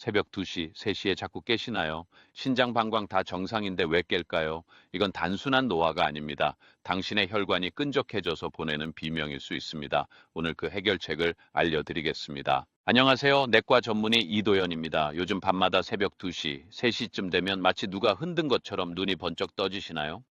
새벽 2시, 3시에 자꾸 깨시나요? 신장 방광 다 정상인데 왜 깰까요? 이건 단순한 노화가 아닙니다. 당신의 혈관이 끈적해져서 보내는 비명일 수 있습니다. 오늘 그 해결책을 알려드리겠습니다. 안녕하세요. 내과 전문의 이도현입니다. 요즘 밤마다 새벽 2시, 3시쯤 되면 마치 누가 흔든 것처럼 눈이 번쩍 떠지시나요?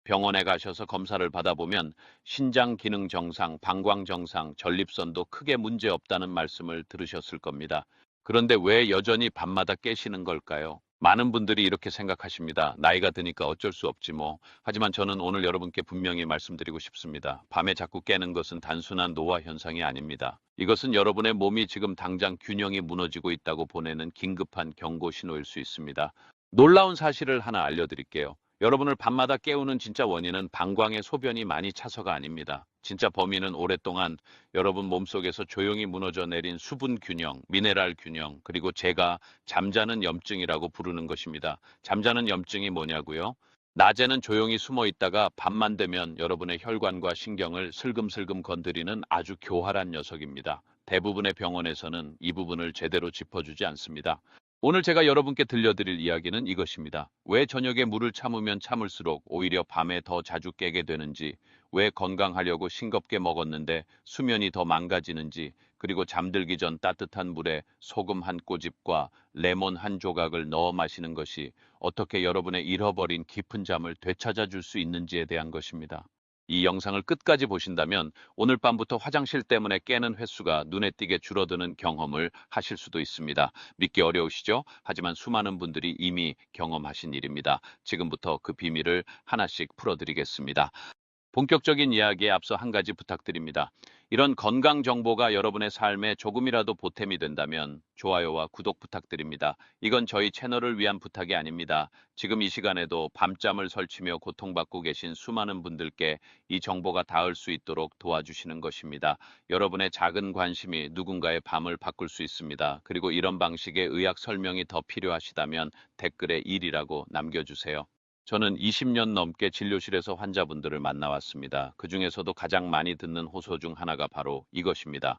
병원에 가셔서 검사를 받아보면 신장 기능 정상, 방광 정상, 전립선도 크게 문제 없다는 말씀을 들으셨을 겁니다. 그런데 왜 여전히 밤마다 깨시는 걸까요? 많은 분들이 이렇게 생각하십니다. 나이가 드니까 어쩔 수 없지 뭐. 하지만 저는 오늘 여러분께 분명히 말씀드리고 싶습니다. 밤에 자꾸 깨는 것은 단순한 노화 현상이 아닙니다. 이것은 여러분의 몸이 지금 당장 균형이 무너지고 있다고 보내는 긴급한 경고 신호일 수 있습니다. 놀라운 사실을 하나 알려드릴게요. 여러분을 밤마다 깨우는 진짜 원인은 방광의 소변이 많이 차서가 아닙니다. 진짜 범인은 오랫동안 여러분 몸속에서 조용히 무너져 내린 수분 균형, 미네랄 균형, 그리고 제가 잠자는 염증이라고 부르는 것입니다. 잠자는 염증이 뭐냐고요? 낮에는 조용히 숨어 있다가 밤만 되면 여러분의 혈관과 신경을 슬금슬금 건드리는 아주 교활한 녀석입니다. 대부분의 병원에서는 이 부분을 제대로 짚어주지 않습니다. 오늘 제가 여러분께 들려드릴 이야기는 이것입니다. 왜 저녁에 물을 참으면 참을수록 오히려 밤에 더 자주 깨게 되는지, 왜 건강하려고 싱겁게 먹었는데 수면이 더 망가지는지, 그리고 잠들기 전 따뜻한 물에 소금 한 꼬집과 레몬 한 조각을 넣어 마시는 것이 어떻게 여러분의 잃어버린 깊은 잠을 되찾아 줄 수 있는지에 대한 것입니다. 이 영상을 끝까지 보신다면 오늘 밤부터 화장실 때문에 깨는 횟수가 눈에 띄게 줄어드는 경험을 하실 수도 있습니다. 믿기 어려우시죠? 하지만 수많은 분들이 이미 경험하신 일입니다. 지금부터 그 비밀을 하나씩 풀어드리겠습니다. 본격적인 이야기에 앞서 한 가지 부탁드립니다. 이런 건강 정보가 여러분의 삶에 조금이라도 보탬이 된다면 좋아요와 구독 부탁드립니다. 이건 저희 채널을 위한 부탁이 아닙니다. 지금 이 시간에도 밤잠을 설치며 고통받고 계신 수많은 분들께 이 정보가 닿을 수 있도록 도와주시는 것입니다. 여러분의 작은 관심이 누군가의 밤을 바꿀 수 있습니다. 그리고 이런 방식의 의학 설명이 더 필요하시다면 댓글에 1이라고 남겨주세요. 저는 20년 넘게 진료실에서 환자분들을 만나왔습니다. 그중에서도 가장 많이 듣는 호소 중 하나가 바로 이것입니다.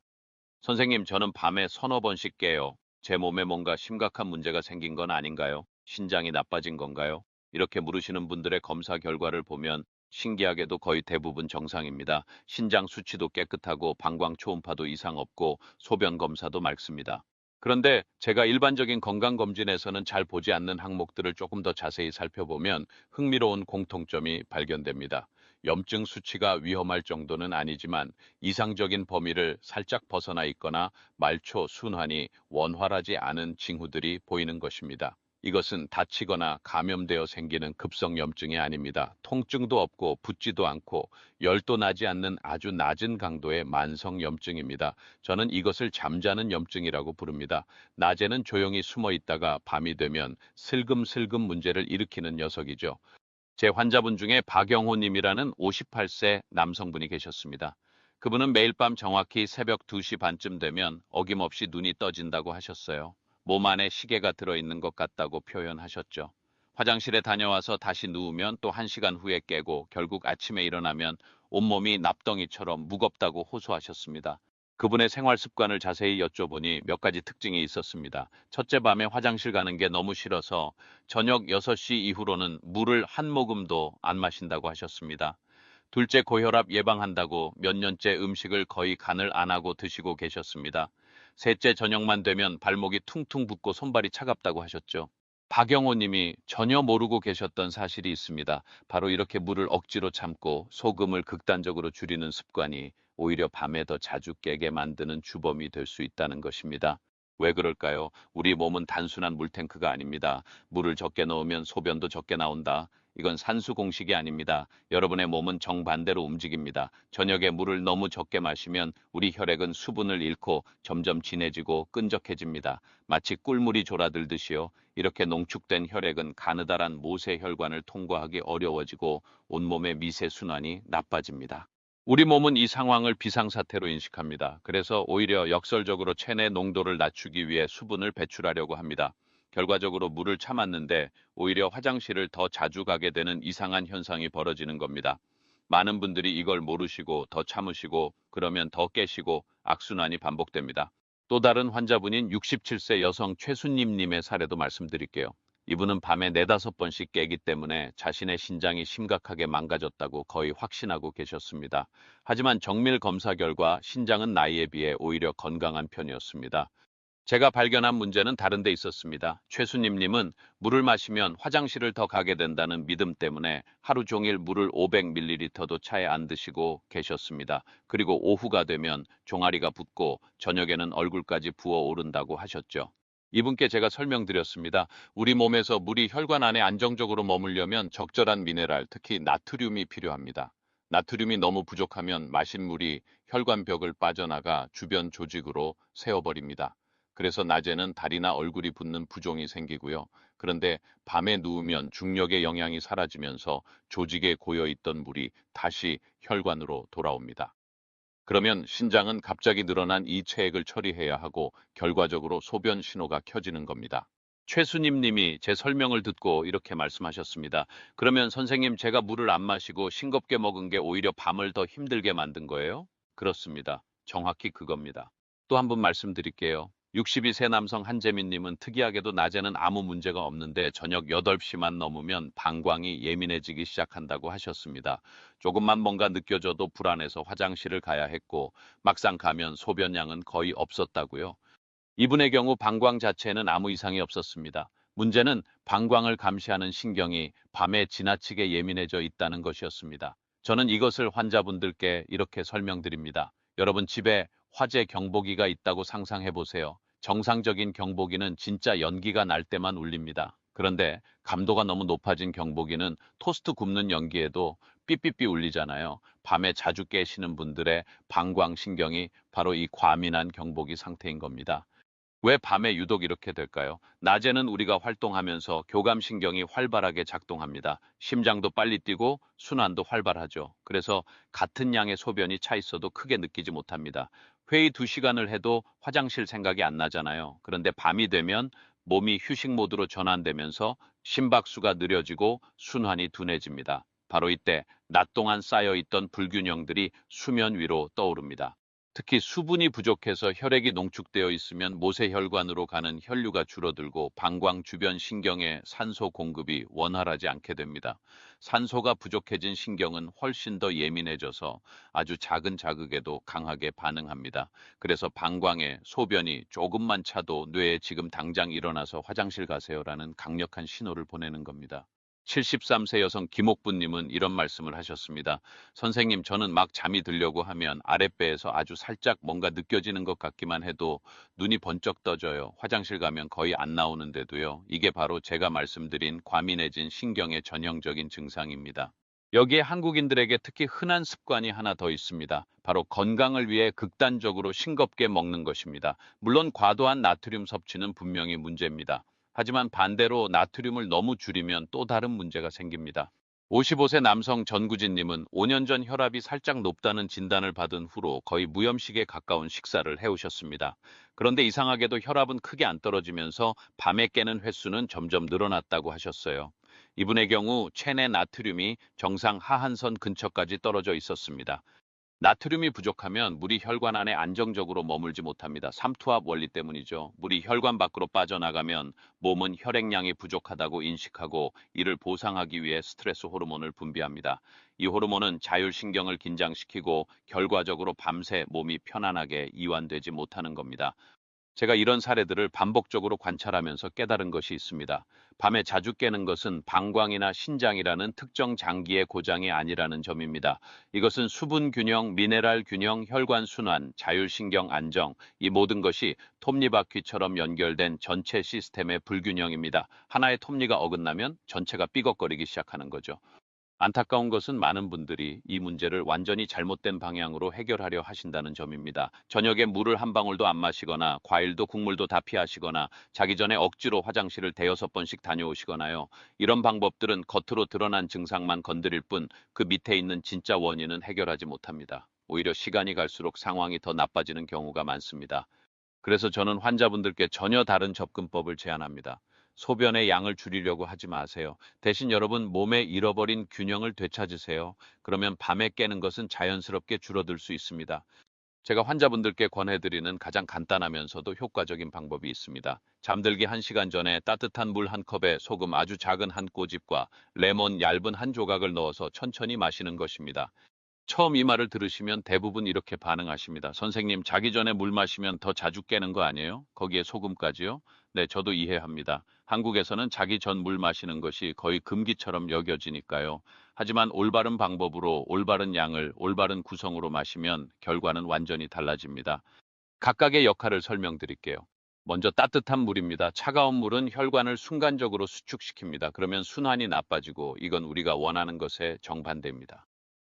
선생님, 저는 밤에 서너 번씩 깨요. 제 몸에 뭔가 심각한 문제가 생긴 건 아닌가요? 신장이 나빠진 건가요? 이렇게 물으시는 분들의 검사 결과를 보면 신기하게도 거의 대부분 정상입니다. 신장 수치도 깨끗하고 방광 초음파도 이상 없고 소변 검사도 맑습니다. 그런데 제가 일반적인 건강검진에서는 잘 보지 않는 항목들을 조금 더 자세히 살펴보면 흥미로운 공통점이 발견됩니다. 염증 수치가 위험할 정도는 아니지만 이상적인 범위를 살짝 벗어나 있거나 말초, 순환이 원활하지 않은 징후들이 보이는 것입니다. 이것은 다치거나 감염되어 생기는 급성 염증이 아닙니다. 통증도 없고 붓지도 않고 열도 나지 않는 아주 낮은 강도의 만성 염증입니다. 저는 이것을 잠자는 염증이라고 부릅니다. 낮에는 조용히 숨어 있다가 밤이 되면 슬금슬금 문제를 일으키는 녀석이죠. 제 환자분 중에 박영호 님이라는 58세 남성분이 계셨습니다. 그분은 매일 밤 정확히 새벽 2시 반쯤 되면 어김없이 눈이 떠진다고 하셨어요. 몸 안에 시계가 들어있는 것 같다고 표현하셨죠. 화장실에 다녀와서 다시 누우면 또 1시간 후에 깨고 결국 아침에 일어나면 온몸이 납덩이처럼 무겁다고 호소하셨습니다. 그분의 생활 습관을 자세히 여쭤보니 몇 가지 특징이 있었습니다. 첫째, 밤에 화장실 가는 게 너무 싫어서 저녁 6시 이후로는 물을 한 모금도 안 마신다고 하셨습니다. 둘째, 고혈압 예방한다고 몇 년째 음식을 거의 간을 안 하고 드시고 계셨습니다. 셋째, 저녁만 되면 발목이 퉁퉁 붓고 손발이 차갑다고 하셨죠. 박영호 님이 전혀 모르고 계셨던 사실이 있습니다. 바로 이렇게 물을 억지로 참고 소금을 극단적으로 줄이는 습관이 오히려 밤에 더 자주 깨게 만드는 주범이 될 수 있다는 것입니다. 왜 그럴까요? 우리 몸은 단순한 물탱크가 아닙니다. 물을 적게 넣으면 소변도 적게 나온다. 이건 산수 공식이 아닙니다. 여러분의 몸은 정반대로 움직입니다. 저녁에 물을 너무 적게 마시면 우리 혈액은 수분을 잃고 점점 진해지고 끈적해집니다. 마치 꿀물이 졸아들듯이요. 이렇게 농축된 혈액은 가느다란 모세혈관을 통과하기 어려워지고 온몸의 미세 순환이 나빠집니다. 우리 몸은 이 상황을 비상사태로 인식합니다. 그래서 오히려 역설적으로 체내 농도를 낮추기 위해 수분을 배출하려고 합니다. 결과적으로 물을 참았는데 오히려 화장실을 더 자주 가게 되는 이상한 현상이 벌어지는 겁니다. 많은 분들이 이걸 모르시고 더 참으시고 그러면 더 깨시고 악순환이 반복됩니다. 또 다른 환자분인 67세 여성 최순님님의 사례도 말씀드릴게요. 이분은 밤에 네다섯 번씩 깨기 때문에 자신의 신장이 심각하게 망가졌다고 거의 확신하고 계셨습니다. 하지만 정밀 검사 결과 신장은 나이에 비해 오히려 건강한 편이었습니다. 제가 발견한 문제는 다른 데 있었습니다. 최수님님은 물을 마시면 화장실을 더 가게 된다는 믿음 때문에 하루 종일 물을 500ml도 차에 안 드시고 계셨습니다. 그리고 오후가 되면 종아리가 붓고 저녁에는 얼굴까지 부어오른다고 하셨죠. 이분께 제가 설명드렸습니다. 우리 몸에서 물이 혈관 안에 안정적으로 머물려면 적절한 미네랄, 특히 나트륨이 필요합니다. 나트륨이 너무 부족하면 마신 물이 혈관 벽을 빠져나가 주변 조직으로 새어버립니다. 그래서 낮에는 다리나 얼굴이 붓는 부종이 생기고요. 그런데 밤에 누우면 중력의 영향이 사라지면서 조직에 고여 있던 물이 다시 혈관으로 돌아옵니다. 그러면 신장은 갑자기 늘어난 이 체액을 처리해야 하고 결과적으로 소변 신호가 켜지는 겁니다. 최수님 님이 제 설명을 듣고 이렇게 말씀하셨습니다. 그러면 선생님, 제가 물을 안 마시고 싱겁게 먹은 게 오히려 밤을 더 힘들게 만든 거예요? 그렇습니다. 정확히 그겁니다. 또 한 번 말씀드릴게요. 62세 남성 한재민 님은 특이하게도 낮에는 아무 문제가 없는데 저녁 8시만 넘으면 방광이 예민해지기 시작한다고 하셨습니다. 조금만 뭔가 느껴져도 불안해서 화장실을 가야 했고 막상 가면 소변량은 거의 없었다고요. 이분의 경우 방광 자체에는 아무 이상이 없었습니다. 문제는 방광을 감시하는 신경이 밤에 지나치게 예민해져 있다는 것이었습니다. 저는 이것을 환자분들께 이렇게 설명드립니다. 여러분, 집에 화재 경보기가 있다고 상상해 보세요. 정상적인 경보기는 진짜 연기가 날 때만 울립니다. 그런데 감도가 너무 높아진 경보기는 토스트 굽는 연기에도 삐삐삐 울리잖아요. 밤에 자주 깨시는 분들의 방광신경이 바로 이 과민한 경보기 상태인 겁니다. 왜 밤에 유독 이렇게 될까요? 낮에는 우리가 활동하면서 교감신경이 활발하게 작동합니다. 심장도 빨리 뛰고 순환도 활발하죠. 그래서 같은 양의 소변이 차 있어도 크게 느끼지 못합니다. 회의 2시간을 해도 화장실 생각이 안 나잖아요. 그런데 밤이 되면 몸이 휴식 모드로 전환되면서 심박수가 느려지고 순환이 둔해집니다. 바로 이때 낮 동안 쌓여있던 불균형들이 수면 위로 떠오릅니다. 특히 수분이 부족해서 혈액이 농축되어 있으면 모세혈관으로 가는 혈류가 줄어들고 방광 주변 신경의 산소 공급이 원활하지 않게 됩니다. 산소가 부족해진 신경은 훨씬 더 예민해져서 아주 작은 자극에도 강하게 반응합니다. 그래서 방광에 소변이 조금만 차도 뇌에 지금 당장 일어나서 화장실 가세요라는 강력한 신호를 보내는 겁니다. 73세 여성 김옥부님은 이런 말씀을 하셨습니다. 선생님, 저는 막 잠이 들려고 하면 아랫배에서 아주 살짝 뭔가 느껴지는 것 같기만 해도 눈이 번쩍 떠져요. 화장실 가면 거의 안 나오는데도요. 이게 바로 제가 말씀드린 과민해진 신경의 전형적인 증상입니다. 여기에 한국인들에게 특히 흔한 습관이 하나 더 있습니다. 바로 건강을 위해 극단적으로 싱겁게 먹는 것입니다. 물론 과도한 나트륨 섭취는 분명히 문제입니다. 하지만 반대로 나트륨을 너무 줄이면 또 다른 문제가 생깁니다. 55세 남성 전구진님은 5년 전 혈압이 살짝 높다는 진단을 받은 후로 거의 무염식에 가까운 식사를 해오셨습니다. 그런데 이상하게도 혈압은 크게 안 떨어지면서 밤에 깨는 횟수는 점점 늘어났다고 하셨어요. 이분의 경우 체내 나트륨이 정상 하한선 근처까지 떨어져 있었습니다. 나트륨이 부족하면 물이 혈관 안에 안정적으로 머물지 못합니다. 삼투압 원리 때문이죠. 물이 혈관 밖으로 빠져나가면 몸은 혈액량이 부족하다고 인식하고 이를 보상하기 위해 스트레스 호르몬을 분비합니다. 이 호르몬은 자율신경을 긴장시키고 결과적으로 밤새 몸이 편안하게 이완되지 못하는 겁니다. 제가 이런 사례들을 반복적으로 관찰하면서 깨달은 것이 있습니다. 밤에 자주 깨는 것은 방광이나 신장이라는 특정 장기의 고장이 아니라는 점입니다. 이것은 수분 균형, 미네랄 균형, 혈관 순환, 자율신경 안정, 이 모든 것이 톱니바퀴처럼 연결된 전체 시스템의 불균형입니다. 하나의 톱니가 어긋나면 전체가 삐걱거리기 시작하는 거죠. 안타까운 것은 많은 분들이 이 문제를 완전히 잘못된 방향으로 해결하려 하신다는 점입니다. 저녁에 물을 한 방울도 안 마시거나 과일도 국물도 다 피하시거나 자기 전에 억지로 화장실을 대여섯 번씩 다녀오시거나요. 이런 방법들은 겉으로 드러난 증상만 건드릴 뿐 그 밑에 있는 진짜 원인은 해결하지 못합니다. 오히려 시간이 갈수록 상황이 더 나빠지는 경우가 많습니다. 그래서 저는 환자분들께 전혀 다른 접근법을 제안합니다. 소변의 양을 줄이려고 하지 마세요. 대신 여러분 몸에 잃어버린 균형을 되찾으세요. 그러면 밤에 깨는 것은 자연스럽게 줄어들 수 있습니다. 제가 환자분들께 권해드리는 가장 간단하면서도 효과적인 방법이 있습니다. 잠들기 1시간 전에 따뜻한 물 한 컵에 소금 아주 작은 한 꼬집과 레몬 얇은 한 조각을 넣어서 천천히 마시는 것입니다. 처음 이 말을 들으시면 대부분 이렇게 반응하십니다. 선생님, 자기 전에 물 마시면 더 자주 깨는 거 아니에요? 거기에 소금까지요? 네, 저도 이해합니다. 한국에서는 자기 전 물 마시는 것이 거의 금기처럼 여겨지니까요. 하지만 올바른 방법으로 올바른 양을 올바른 구성으로 마시면 결과는 완전히 달라집니다. 각각의 역할을 설명드릴게요. 먼저 따뜻한 물입니다. 차가운 물은 혈관을 순간적으로 수축시킵니다. 그러면 순환이 나빠지고 이건 우리가 원하는 것에 정반대입니다.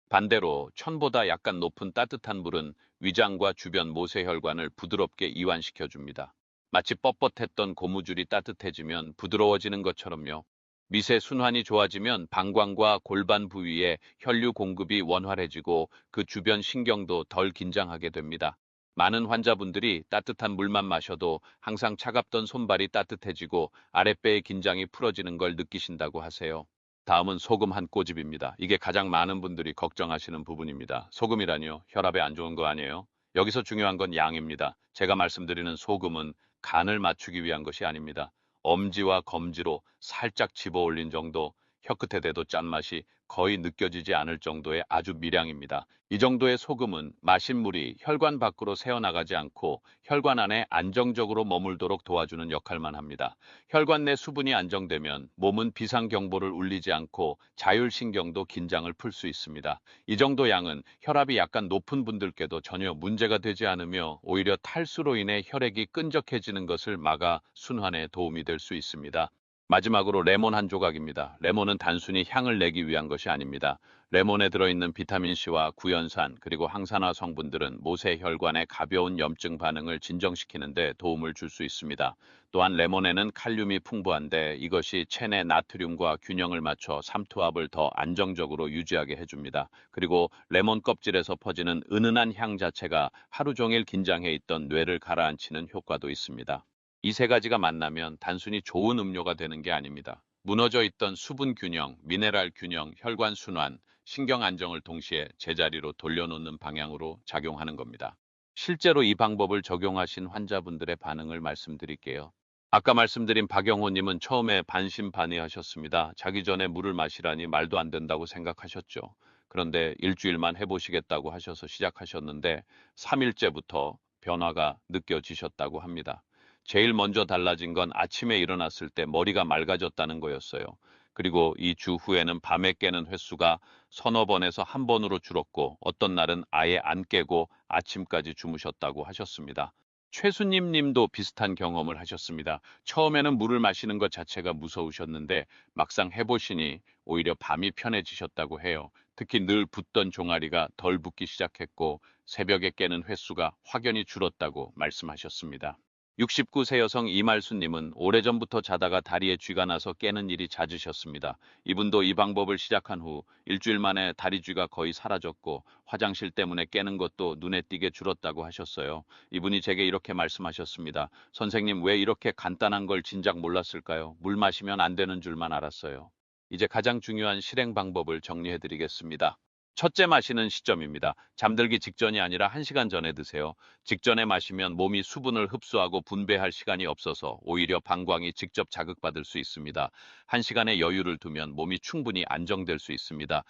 반대로 천보다 약간 높은 따뜻한 물은 위장과 주변 모세혈관을 부드럽게 이완시켜 줍니다. 마치 뻣뻣했던 고무줄이 따뜻해지면 부드러워지는 것처럼요. 미세 순환이 좋아지면 방광과 골반 부위에 혈류 공급이 원활해지고 그 주변 신경도 덜 긴장하게 됩니다. 많은 환자분들이 따뜻한 물만 마셔도 항상 차갑던 손발이 따뜻해지고 아랫배의 긴장이 풀어지는 걸 느끼신다고 하세요. 다음은 소금 한 꼬집입니다. 이게 가장 많은 분들이 걱정하시는 부분입니다. 소금이라니요? 혈압에 안 좋은 거 아니에요? 여기서 중요한 건 양입니다. 제가 말씀드리는 소금은 간을 맞추기 위한 것이 아닙니다. 엄지와 검지로 살짝 집어 올린 정도, 혀끝에 대도 짠맛이 거의 느껴지지 않을 정도의 아주 미량입니다. 이 정도의 소금은 마신 물이 혈관 밖으로 새어나가지 않고 혈관 안에 안정적으로 머물도록 도와주는 역할만 합니다. 혈관 내 수분이 안정되면 몸은 비상경보를 울리지 않고 자율신경도 긴장을 풀 수 있습니다. 이 정도 양은 혈압이 약간 높은 분들께도 전혀 문제가 되지 않으며 오히려 탈수로 인해 혈액이 끈적해지는 것을 막아 순환에 도움이 될 수 있습니다. 마지막으로 레몬 한 조각입니다. 레몬은 단순히 향을 내기 위한 것이 아닙니다. 레몬에 들어있는 비타민C와 구연산 그리고 항산화 성분들은 모세혈관의 가벼운 염증 반응을 진정시키는 데 도움을 줄 수 있습니다. 또한 레몬에는 칼륨이 풍부한데 이것이 체내 나트륨과 균형을 맞춰 삼투압을 더 안정적으로 유지하게 해줍니다. 그리고 레몬 껍질에서 퍼지는 은은한 향 자체가 하루 종일 긴장해 있던 뇌를 가라앉히는 효과도 있습니다. 이 세 가지가 만나면 단순히 좋은 음료가 되는 게 아닙니다. 무너져 있던 수분 균형, 미네랄 균형, 혈관 순환, 신경 안정을 동시에 제자리로 돌려놓는 방향으로 작용하는 겁니다. 실제로 이 방법을 적용하신 환자분들의 반응을 말씀드릴게요. 아까 말씀드린 박영호님은 처음에 반신반의하셨습니다. 자기 전에 물을 마시라니 말도 안 된다고 생각하셨죠. 그런데 일주일만 해보시겠다고 하셔서 시작하셨는데 3일째부터 변화가 느껴지셨다고 합니다. 제일 먼저 달라진 건 아침에 일어났을 때 머리가 맑아졌다는 거였어요. 그리고 이 주 후에는 밤에 깨는 횟수가 서너 번에서 한 번으로 줄었고 어떤 날은 아예 안 깨고 아침까지 주무셨다고 하셨습니다. 최수님 님도 비슷한 경험을 하셨습니다. 처음에는 물을 마시는 것 자체가 무서우셨는데 막상 해보시니 오히려 밤이 편해지셨다고 해요. 특히 늘 붓던 종아리가 덜 붓기 시작했고 새벽에 깨는 횟수가 확연히 줄었다고 말씀하셨습니다. 69세 여성 이말수님은 오래전부터 자다가 다리에 쥐가 나서 깨는 일이 잦으셨습니다. 이분도 이 방법을 시작한 후 일주일 만에 다리 쥐가 거의 사라졌고 화장실 때문에 깨는 것도 눈에 띄게 줄었다고 하셨어요. 이분이 제게 이렇게 말씀하셨습니다. 선생님, 왜 이렇게 간단한 걸 진작 몰랐을까요? 물 마시면 안 되는 줄만 알았어요. 이제 가장 중요한 실행 방법을 정리해 드리겠습니다. 첫째, 마시는 시점입니다. 잠들기 직전이 아니라 1시간 전에 드세요. 직전에 마시면 몸이 수분을 흡수하고 분배할 시간이 없어서 오히려 방광이 직접 자극받을 수 있습니다. 1시간의 여유를 두면 몸이 충분히 안정될 수 있습니다.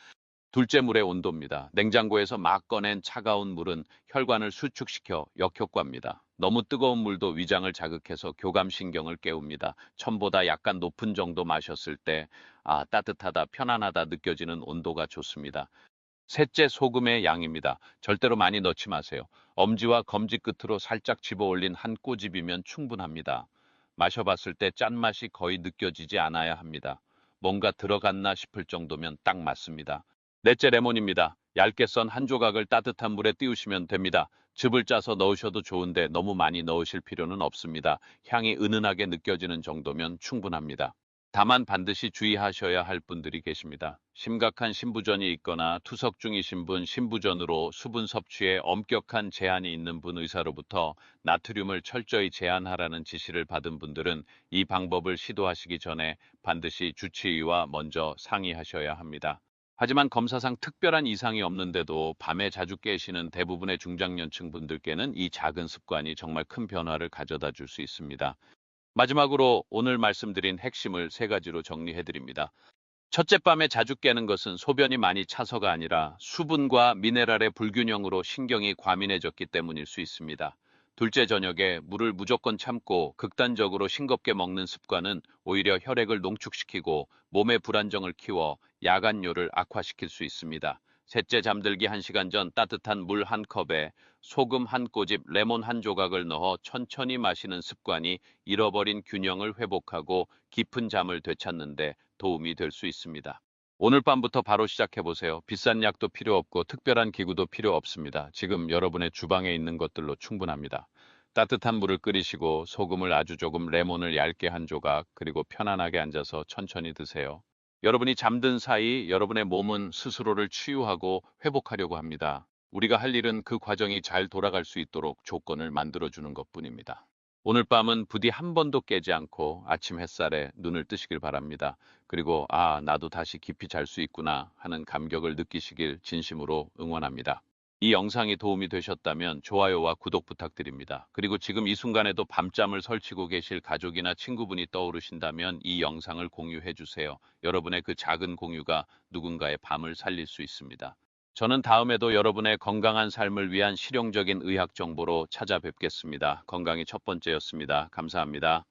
둘째, 물의 온도입니다. 냉장고에서 막 꺼낸 차가운 물은 혈관을 수축시켜 역효과입니다. 너무 뜨거운 물도 위장을 자극해서 교감신경을 깨웁니다. 처음보다 약간 높은 정도 마셨을 때, 따뜻하다, 편안하다 느껴지는 온도가 좋습니다. 셋째, 소금의 양입니다. 절대로 많이 넣지 마세요. 엄지와 검지 끝으로 살짝 집어 올린 한 꼬집이면 충분합니다. 마셔봤을 때 짠맛이 거의 느껴지지 않아야 합니다. 뭔가 들어갔나 싶을 정도면 딱 맞습니다. 넷째, 레몬입니다. 얇게 썬 한 조각을 따뜻한 물에 띄우시면 됩니다. 즙을 짜서 넣으셔도 좋은데 너무 많이 넣으실 필요는 없습니다. 향이 은은하게 느껴지는 정도면 충분합니다. 다만 반드시 주의하셔야 할 분들이 계십니다. 심각한 신부전이 있거나 투석 중이신 분, 신부전으로 수분 섭취에 엄격한 제한이 있는 분 의사로부터 나트륨을 철저히 제한하라는 지시를 받은 분들은 이 방법을 시도하시기 전에 반드시 주치의와 먼저 상의하셔야 합니다. 하지만 검사상 특별한 이상이 없는데도 밤에 자주 깨시는 대부분의 중장년층 분들께는 이 작은 습관이 정말 큰 변화를 가져다 줄 수 있습니다. 마지막으로 오늘 말씀드린 핵심을 세 가지로 정리해 드립니다. 첫째, 밤에 자주 깨는 것은 소변이 많이 차서가 아니라 수분과 미네랄의 불균형으로 신경이 과민해졌기 때문일 수 있습니다. 둘째, 저녁에 물을 무조건 참고 극단적으로 싱겁게 먹는 습관은 오히려 혈액을 농축시키고 몸의 불안정을 키워 야간뇨를 악화시킬 수 있습니다. 셋째, 잠들기 1시간 전 따뜻한 물 한 컵에 소금 한 꼬집, 레몬 한 조각을 넣어 천천히 마시는 습관이 잃어버린 균형을 회복하고 깊은 잠을 되찾는데 도움이 될 수 있습니다. 오늘 밤부터 바로 시작해 보세요. 비싼 약도 필요 없고 특별한 기구도 필요 없습니다. 지금 여러분의 주방에 있는 것들로 충분합니다. 따뜻한 물을 끓이시고 소금을 아주 조금, 레몬을 얇게 한 조각, 그리고 편안하게 앉아서 천천히 드세요. 여러분이 잠든 사이 여러분의 몸은 스스로를 치유하고 회복하려고 합니다. 우리가 할 일은 그 과정이 잘 돌아갈 수 있도록 조건을 만들어주는 것뿐입니다. 오늘 밤은 부디 한 번도 깨지 않고 아침 햇살에 눈을 뜨시길 바랍니다. 그리고 아, 나도 다시 깊이 잘 수 있구나 하는 감격을 느끼시길 진심으로 응원합니다. 이 영상이 도움이 되셨다면 좋아요와 구독 부탁드립니다. 그리고 지금 이 순간에도 밤잠을 설치고 계실 가족이나 친구분이 떠오르신다면 이 영상을 공유해 주세요. 여러분의 그 작은 공유가 누군가의 밤을 살릴 수 있습니다. 저는 다음에도 여러분의 건강한 삶을 위한 실용적인 의학 정보로 찾아뵙겠습니다. 건강이 첫 번째였습니다. 감사합니다.